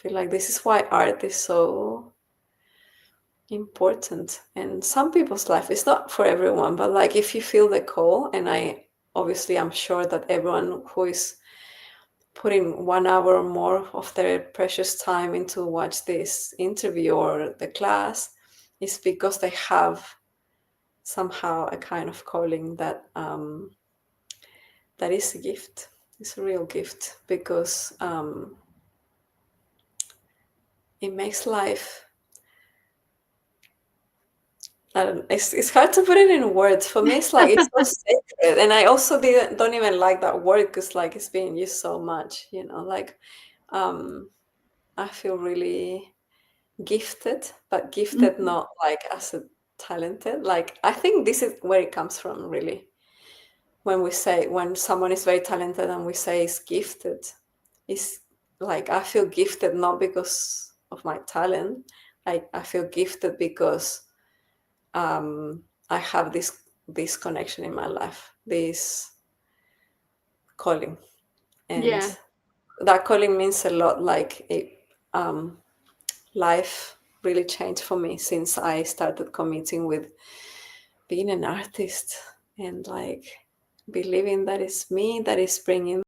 feel like this is why art is so important. And some people's life is not for everyone, but like if you feel the call, and I'm sure that everyone who is putting 1 hour or more of their precious time into watch this interview or the class is because they have somehow a kind of calling that that is a gift. It's a real gift because it makes life. I don't, it's hard to put it in words. For me, it's like it's so sacred, and I also don't even like that word because like it's being used so much. Like I feel really gifted, but gifted Mhm. not like as a talented. Like I think this is where it comes from, really. When someone is very talented and we say is gifted, it's like I feel gifted not because of my talent. Like I feel gifted because I have this connection in my life, this calling, and Yeah. that calling means a lot. Like life really changed for me since I started committing with being an artist and like believing that it's me that is bringing